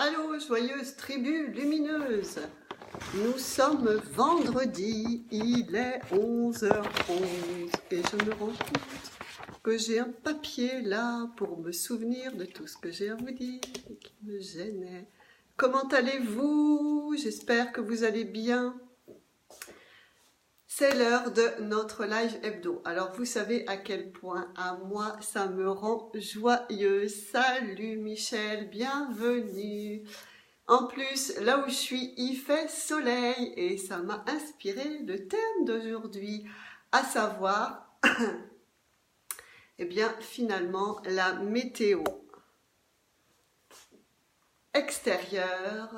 Allô, joyeuse tribu lumineuse. Nous sommes vendredi, il est 11h11 et je me rends compte que j'ai un papier là pour me souvenir de tout ce que j'ai à vous dire et qui me gênait. Comment allez-vous? J'espère que vous allez bien. C'est l'heure de notre live hebdo. Alors vous savez à quel point à moi ça me rend joyeuse. Salut Michel, bienvenue. En plus, là où je suis, il fait soleil et ça m'a inspiré le thème d'aujourd'hui, à savoir, eh bien finalement, la météo extérieure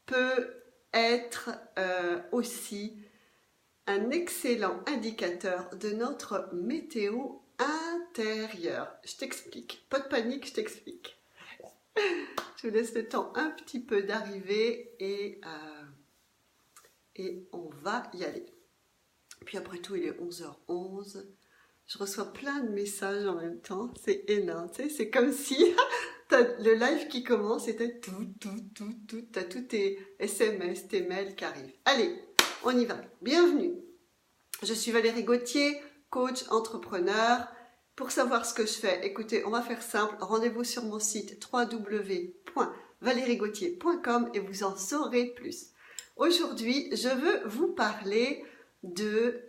peut être aussi un excellent indicateur de notre météo intérieure. Je t'explique, pas de panique, je t'explique. Je vous laisse le temps un petit peu d'arriver et on va y aller. Puis après tout, il est 11h11. Je reçois plein de messages en même temps. C'est énorme, tu sais, c'est comme si t'as le live qui commence et t'as t'as tous tes SMS, tes mails qui arrivent. Allez, on y va. Bienvenue. Je suis Valérie Gauthier, coach entrepreneur. Pour savoir ce que je fais, écoutez, on va faire simple. Rendez-vous sur mon site www.valériegauthier.com et vous en saurez plus. Aujourd'hui, je veux vous parler de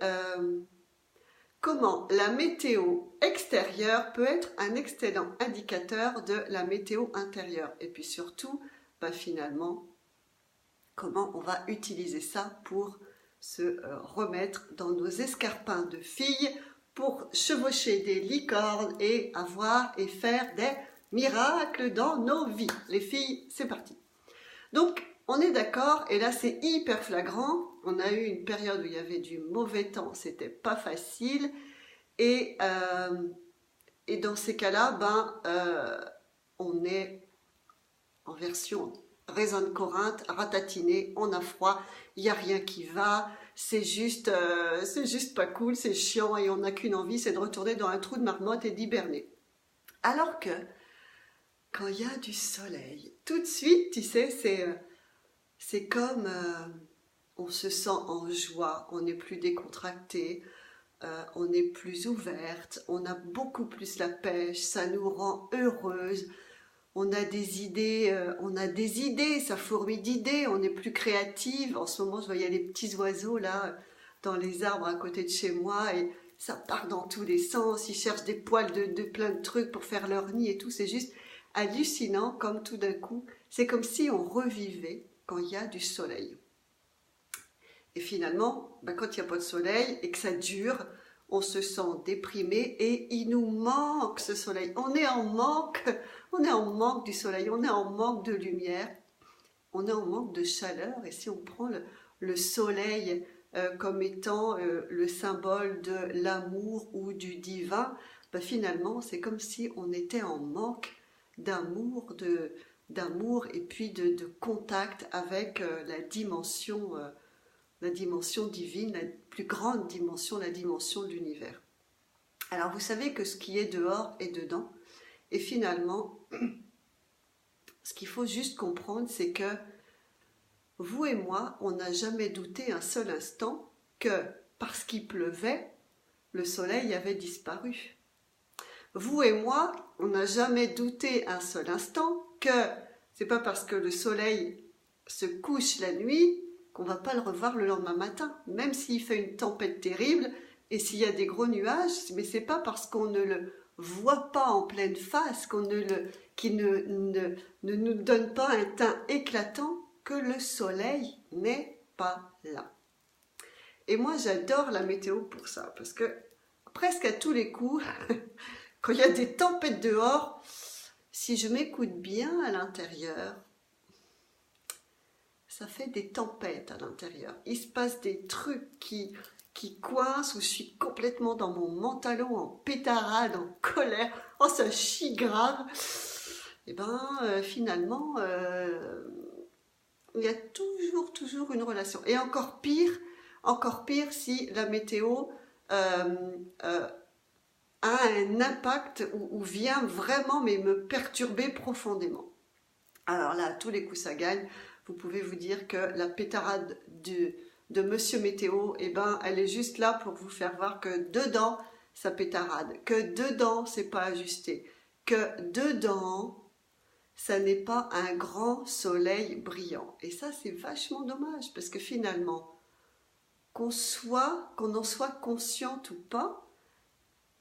comment la météo extérieure peut être un excellent indicateur de la météo intérieure. Et puis surtout, finalement, comment on va utiliser ça pour se remettre dans nos escarpins de filles, pour chevaucher des licornes et avoir et faire des miracles dans nos vies. Les filles, c'est parti. Donc, on est d'accord, et là c'est hyper flagrant. On a eu une période où il y avait du mauvais temps, c'était pas facile. Et dans ces cas-là, on est en version raisin de Corinthe, ratatiné, on a froid, il n'y a rien qui va, c'est juste pas cool, c'est chiant et on n'a qu'une envie, c'est de retourner dans un trou de marmotte et d'hiberner. Alors que, quand il y a du soleil, tout de suite, tu sais, c'est comme on se sent en joie, on est plus décontracté, on est plus ouverte, on a beaucoup plus la pêche, ça nous rend heureuse. On a des idées, ça fourmille d'idées, on est plus créative. En ce moment, je voyais les petits oiseaux là, dans les arbres à côté de chez moi, et ça part dans tous les sens. Ils cherchent des poils de plein de trucs pour faire leur nid et tout. C'est juste hallucinant, comme tout d'un coup, c'est comme si on revivait quand il y a du soleil. Et finalement, quand il n'y a pas de soleil et que ça dure, on se sent déprimé et il nous manque ce soleil. On est en manque du soleil, on est en manque de lumière, on est en manque de chaleur. Et si on prend le soleil comme étant le symbole de l'amour ou du divin, finalement c'est comme si on était en manque d'amour, et puis de contact avec la dimension divine, la plus grande dimension, la dimension de l'univers. Alors vous savez que ce qui est dehors est dedans, et finalement, ce qu'il faut juste comprendre, c'est que vous et moi, on n'a jamais douté un seul instant que parce qu'il pleuvait, le soleil avait disparu. Vous et moi, on n'a jamais douté un seul instant que c'est pas parce que le soleil se couche la nuit qu'on va pas le revoir le lendemain matin, même s'il fait une tempête terrible et s'il y a des gros nuages. Mais c'est pas parce qu'on ne le voit pas en pleine face, qu'il ne nous donne pas un teint éclatant, que le soleil n'est pas là. Et moi j'adore la météo pour ça, parce que presque à tous les coups, quand il y a des tempêtes dehors, si je m'écoute bien à l'intérieur, ça fait des tempêtes à l'intérieur. Il se passe des trucs qui coincent, où je suis complètement dans mon mentalon, en pétarade, en colère. Oh, ça chie grave. Et finalement, il y a toujours une relation. Et encore pire si la météo a un impact ou vient vraiment me perturber profondément. Alors là, à tous les coups, ça gagne. Vous pouvez vous dire que la pétarade de Monsieur Météo, eh ben, elle est juste là pour vous faire voir que dedans, ça pétarade, que dedans, c'est pas ajusté, que dedans, ça n'est pas un grand soleil brillant. Et ça, c'est vachement dommage, parce que finalement, qu'on en soit consciente ou pas,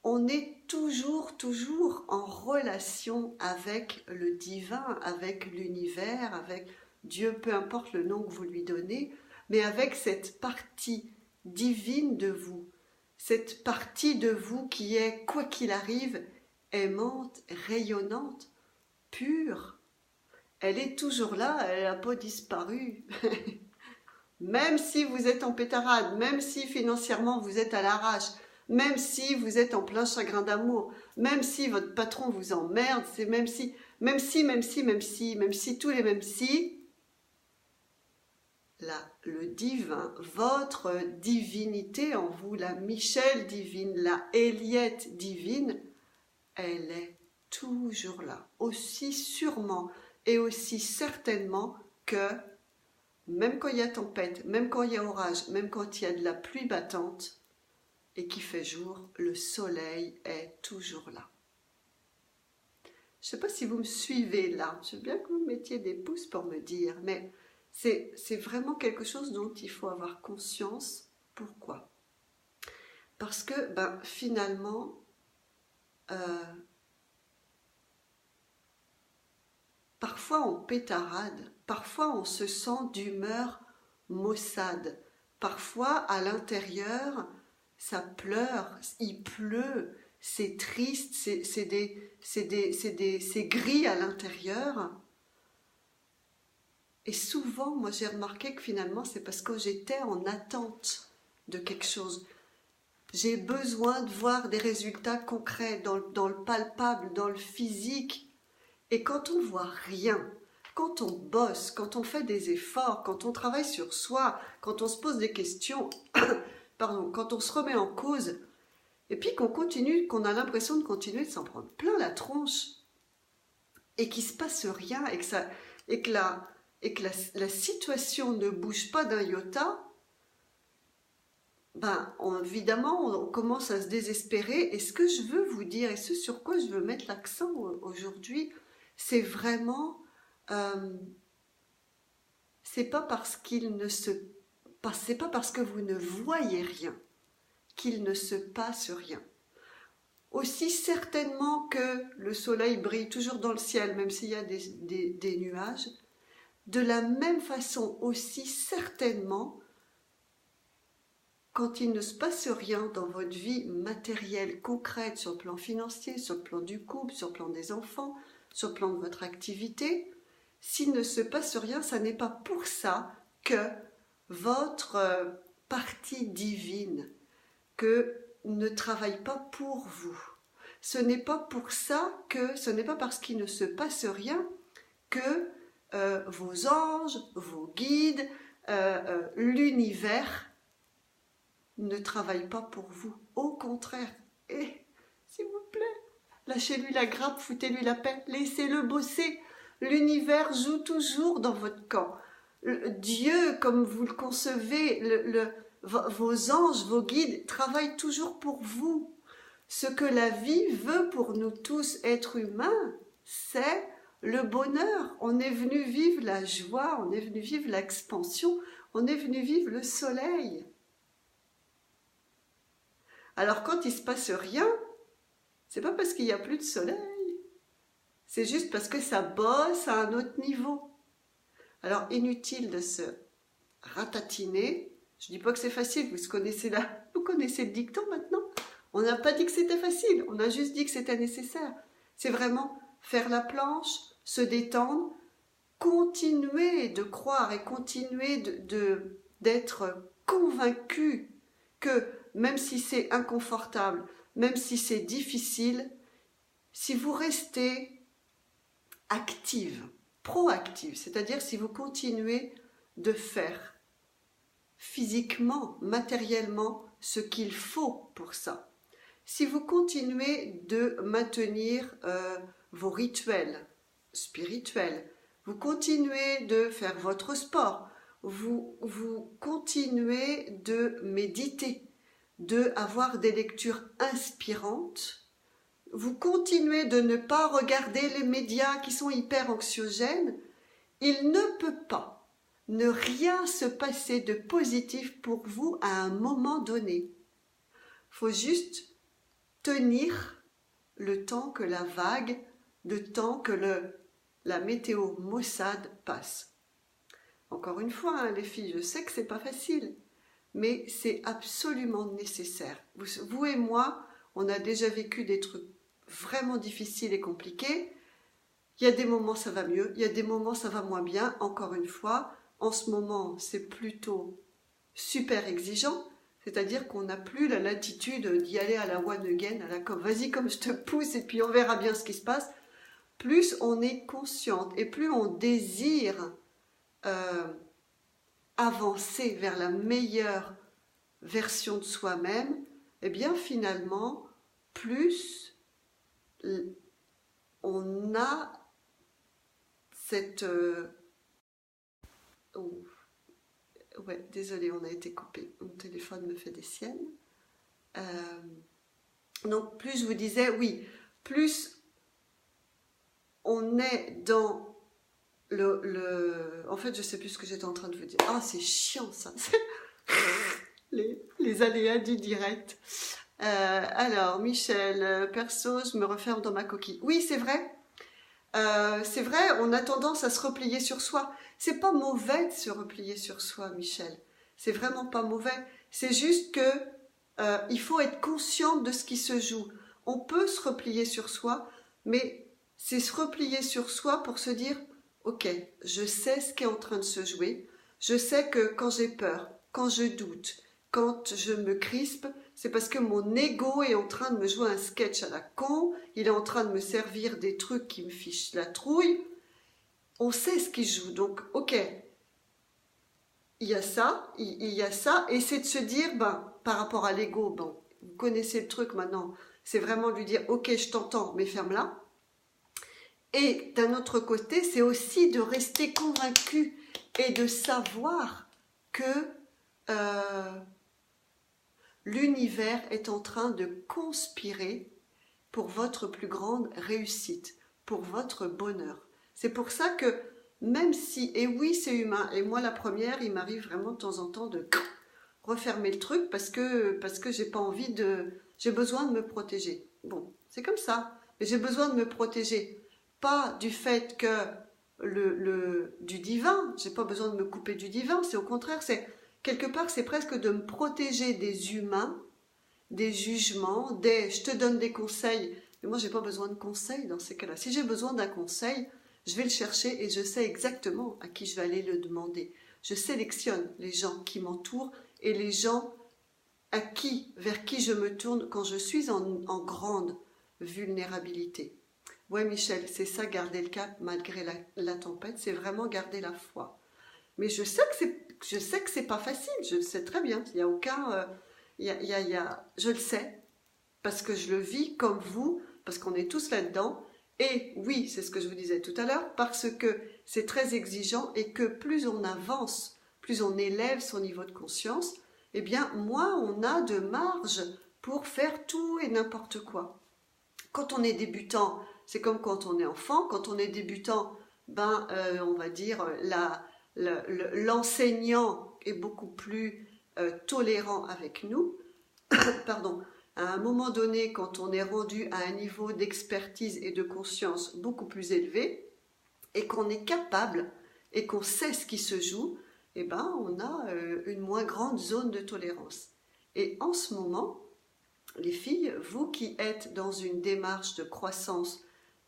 on est toujours en relation avec le divin, avec l'univers, avec Dieu, peu importe le nom que vous lui donnez, mais avec cette partie divine de vous, cette partie de vous qui est, quoi qu'il arrive, aimante, rayonnante, pure. Elle est toujours là, elle n'a pas disparu. Même si vous êtes en pétarade, même si financièrement vous êtes à l'arrache, même si vous êtes en plein chagrin d'amour, même si votre patron vous emmerde, c'est même si, tous les même si, là, le divin, votre divinité en vous, la Michel divine, la Eliette divine, elle est toujours là, aussi sûrement et aussi certainement que même quand il y a tempête, même quand il y a orage, même quand il y a de la pluie battante et qu'il fait jour, le soleil est toujours là. Je ne sais pas si vous me suivez là, je veux bien que vous me mettiez des pouces pour me dire, mais c'est vraiment quelque chose dont il faut avoir conscience. Pourquoi? Parce que finalement, parfois on pétarade, parfois on se sent d'humeur maussade, parfois à l'intérieur ça pleure, il pleut, c'est triste, c'est gris à l'intérieur. Et souvent, moi j'ai remarqué que finalement c'est parce que j'étais en attente de quelque chose. J'ai besoin de voir des résultats concrets dans le palpable, dans le physique. Et quand on voit rien, quand on bosse, quand on fait des efforts, quand on travaille sur soi, quand on se pose des questions, quand on se remet en cause, et puis qu'on a l'impression de continuer de s'en prendre plein la tronche, et qu'il ne se passe rien, et que la situation ne bouge pas d'un iota, évidemment, on commence à se désespérer. Et ce que je veux vous dire, et ce sur quoi je veux mettre l'accent aujourd'hui, c'est vraiment, c'est pas parce c'est pas parce que vous ne voyez rien qu'il ne se passe rien. Aussi certainement que le soleil brille toujours dans le ciel, même s'il y a des nuages, de la même façon aussi certainement, quand il ne se passe rien dans votre vie matérielle, concrète, sur le plan financier, sur le plan du couple, sur le plan des enfants, sur le plan de votre activité, s'il ne se passe rien, ça n'est pas pour ça que votre partie divine ne travaille pas pour vous. Ce n'est pas pour ça ce n'est pas parce qu'il ne se passe rien que vos anges, vos guides, l'univers ne travaille pas pour vous. Au contraire. Et, s'il vous plaît, lâchez-lui la grappe, foutez-lui la paix, laissez-le bosser. L'univers joue toujours dans votre camp. Dieu, comme vous le concevez, vos anges, vos guides travaillent toujours pour vous. Ce que la vie veut pour nous tous, êtres humains, c'est le bonheur. On est venu vivre la joie, on est venu vivre l'expansion, on est venu vivre le soleil. Alors quand il ne se passe rien, c'est pas parce qu'il n'y a plus de soleil, c'est juste parce que ça bosse à un autre niveau. Alors inutile de se ratatiner. Je dis pas que c'est facile, vous connaissez le dicton maintenant. On n'a pas dit que c'était facile, on a juste dit que c'était nécessaire. C'est vraiment faire la planche, se détendre, continuer de croire et continuer d'être convaincu que même si c'est inconfortable, même si c'est difficile, si vous restez active, proactive, c'est-à-dire si vous continuez de faire physiquement, matériellement, ce qu'il faut pour ça, si vous continuez de maintenir vos rituels spirituels, vous continuez de faire votre sport, vous continuez de méditer, de avoir des lectures inspirantes, vous continuez de ne pas regarder les médias qui sont hyper anxiogènes, il ne peut pas ne rien se passer de positif pour vous à un moment donné. Il faut juste tenir le temps que la vague, le temps que la météo maussade passe. Encore une fois, hein, les filles, je sais que c'est pas facile, mais c'est absolument nécessaire. Vous et moi, on a déjà vécu des trucs vraiment difficiles et compliqués. Il y a des moments ça va mieux, il y a des moments ça va moins bien. Encore une fois, en ce moment, c'est plutôt super exigeant, c'est-à-dire qu'on n'a plus la latitude d'y aller à la one again, à la comme vas-y comme je te pousse et puis on verra bien ce qui se passe. Plus on est consciente et plus on désire avancer vers la meilleure version de soi-même, et bien finalement, plus on a cette... ouais, désolé, on a été coupé. Mon téléphone me fait des siennes. Donc, plus je vous disais, oui, plus on est dans En fait, je sais plus ce que j'étais en train de vous dire. Ah, c'est chiant ça. les aléas du direct. Alors, Michel, perso, je me referme dans ma coquille. Oui, c'est vrai. C'est vrai, on a tendance à se replier sur soi. C'est pas mauvais de se replier sur soi, Michel. C'est vraiment pas mauvais. C'est juste que il faut être conscient de ce qui se joue. On peut se replier sur soi, mais c'est se replier sur soi pour se dire ok, je sais ce qui est en train de se jouer. Je sais que quand j'ai peur, quand je doute, quand je me crispe, c'est parce que mon ego est en train de me jouer un sketch à la con, il est en train de me servir des trucs qui me fichent la trouille. On sait ce qui joue, donc ok, il y a ça, et c'est de se dire, ben, par rapport à l'ego, bon, vous connaissez le truc maintenant, c'est vraiment de lui dire, ok, je t'entends, mais ferme-la. Et d'un autre côté, c'est aussi de rester convaincu et de savoir que l'univers est en train de conspirer pour votre plus grande réussite, pour votre bonheur. C'est pour ça que même si, et oui c'est humain, et moi la première, il m'arrive vraiment de temps en temps de refermer le truc parce que j'ai pas envie j'ai besoin de me protéger. Bon, c'est comme ça, mais j'ai besoin de me protéger. Pas du fait que du divin, j'ai pas besoin de me couper du divin, c'est au contraire, c'est quelque part, c'est presque de me protéger des humains, des jugements, je te donne des conseils, mais moi j'ai pas besoin de conseils dans ces cas-là. Si j'ai besoin d'un conseil, je vais le chercher et je sais exactement à qui je vais aller le demander. Je sélectionne les gens qui m'entourent et les gens vers qui je me tourne quand je suis en grande vulnérabilité. Ouais Michel, c'est ça, garder le cap malgré la tempête, c'est vraiment garder la foi. Mais je sais que c'est pas facile, je le sais très bien. Il y a aucun, je le sais parce que je le vis comme vous, parce qu'on est tous là-dedans. Et oui, c'est ce que je vous disais tout à l'heure, parce que c'est très exigeant et que plus on avance, plus on élève son niveau de conscience, eh bien moins on a de marge pour faire tout et n'importe quoi. Quand on est débutant, c'est comme quand on est enfant. Quand on est débutant, on va dire l'enseignant est beaucoup plus tolérant avec nous. Pardon. À un moment donné, quand on est rendu à un niveau d'expertise et de conscience beaucoup plus élevé, et qu'on est capable et qu'on sait ce qui se joue, on a une moins grande zone de tolérance. Et en ce moment, les filles, vous qui êtes dans une démarche de croissance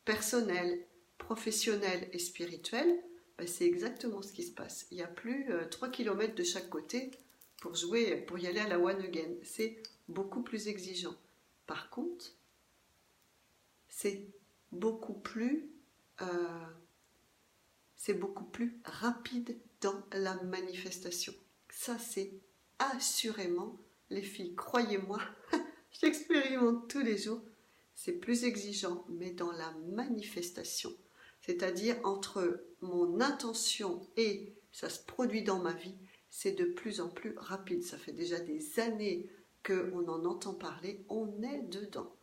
personnelle, professionnelle et spirituelle, c'est exactement ce qui se passe. Il n'y a plus 3 km de chaque côté pour y aller à la one again. C'est beaucoup plus exigeant. Par contre, c'est beaucoup plus rapide dans la manifestation. Ça, c'est assurément, les filles, croyez-moi, j'expérimente tous les jours, c'est plus exigeant, mais dans la manifestation. C'est-à-dire entre mon intention et ça se produit dans ma vie, c'est de plus en plus rapide. Ça fait déjà des années qu'on en entend parler, on est dedans.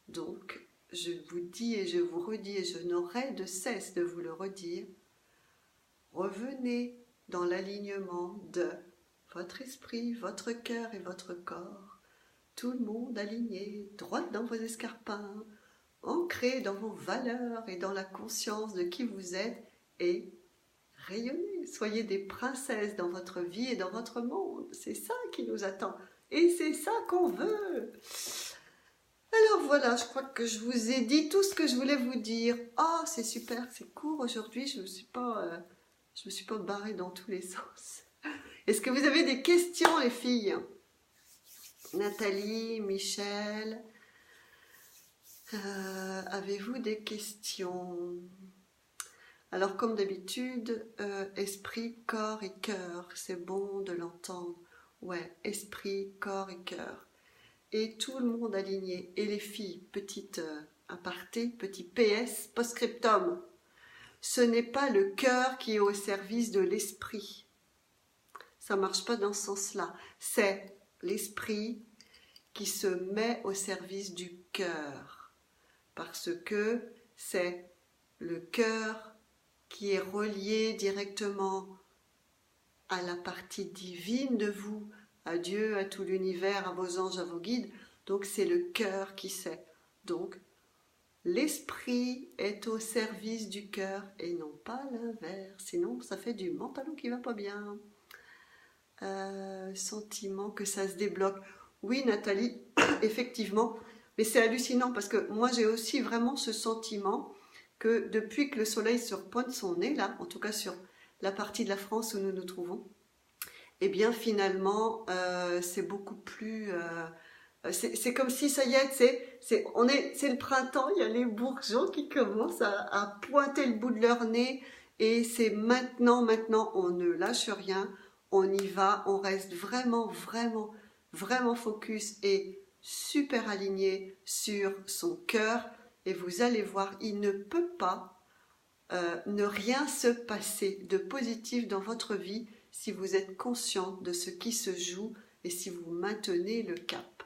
Donc, je vous dis et je vous redis et je n'aurai de cesse de vous le redire, revenez dans l'alignement de votre esprit, votre cœur et votre corps. Tout le monde aligné, droit dans vos escarpins, ancré dans vos valeurs et dans la conscience de qui vous êtes et rayonnez. Soyez des princesses dans votre vie et dans votre monde. C'est ça qui nous attend et c'est ça qu'on veut. Alors voilà, je crois que je vous ai dit tout ce que je voulais vous dire. Oh, c'est super, c'est court aujourd'hui, je me suis pas barrée dans tous les sens. Est-ce que vous avez des questions, les filles? Nathalie, Michel, avez-vous des questions? Alors, comme d'habitude, esprit, corps et cœur, c'est bon de l'entendre. Ouais, esprit, corps et cœur. Et tout le monde aligné. Et les filles, petite aparté, petit PS, post-scriptum. Ce n'est pas le cœur qui est au service de l'esprit. Ça ne marche pas dans ce sens-là. C'est l'esprit qui se met au service du cœur. Parce que c'est le cœur qui est relié directement à la partie divine de vous, à Dieu, à tout l'univers, à vos anges, à vos guides. Donc c'est le cœur qui sait. Donc l'esprit est au service du cœur et non pas l'inverse. Sinon ça fait du mentalon qui va pas bien. Sentiment que ça se débloque. Oui Nathalie, effectivement. Mais c'est hallucinant parce que moi j'ai aussi vraiment ce sentiment que depuis que le soleil surpointe son nez, là, en tout cas sur la partie de la France où nous nous trouvons, eh bien finalement c'est beaucoup plus c'est comme si ça y est, c'est le printemps, il y a les bourgeons qui commencent à pointer le bout de leur nez et c'est maintenant on ne lâche rien, on y va, on reste vraiment focus et super aligné sur son cœur et vous allez voir, il ne peut pas ne rien se passer de positif dans votre vie si vous êtes conscient de ce qui se joue et si vous maintenez le cap.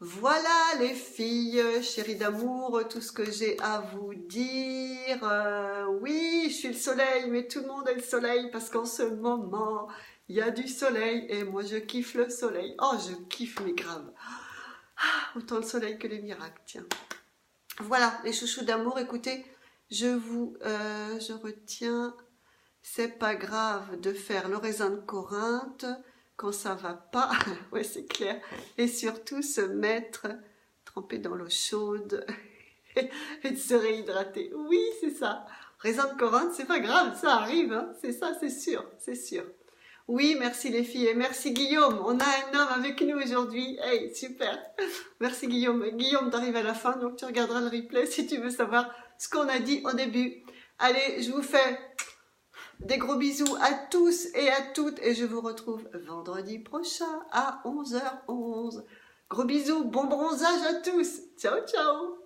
Voilà les filles, chéries d'amour, tout ce que j'ai à vous dire. Oui, je suis le soleil, mais tout le monde est le soleil parce qu'en ce moment, il y a du soleil et moi je kiffe le soleil. Oh, je kiffe mais grave. Autant le soleil que les miracles, tiens. Voilà, les chouchous d'amour, écoutez, je retiens... C'est pas grave de faire le raisin de Corinthe quand ça va pas, ouais c'est clair, et surtout se mettre trempé dans l'eau chaude et de se réhydrater. Oui, c'est ça. Raisin de Corinthe, c'est pas grave, ça arrive, hein. C'est ça, c'est sûr, c'est sûr. Oui, merci les filles et merci Guillaume. On a un homme avec nous aujourd'hui. Hey, super. Merci Guillaume. Guillaume, t'arrives à la fin, donc tu regarderas le replay si tu veux savoir ce qu'on a dit au début. Allez, je vous fais des gros bisous à tous et à toutes et je vous retrouve vendredi prochain à 11h11. Gros bisous, bon bronzage à tous. Ciao, ciao.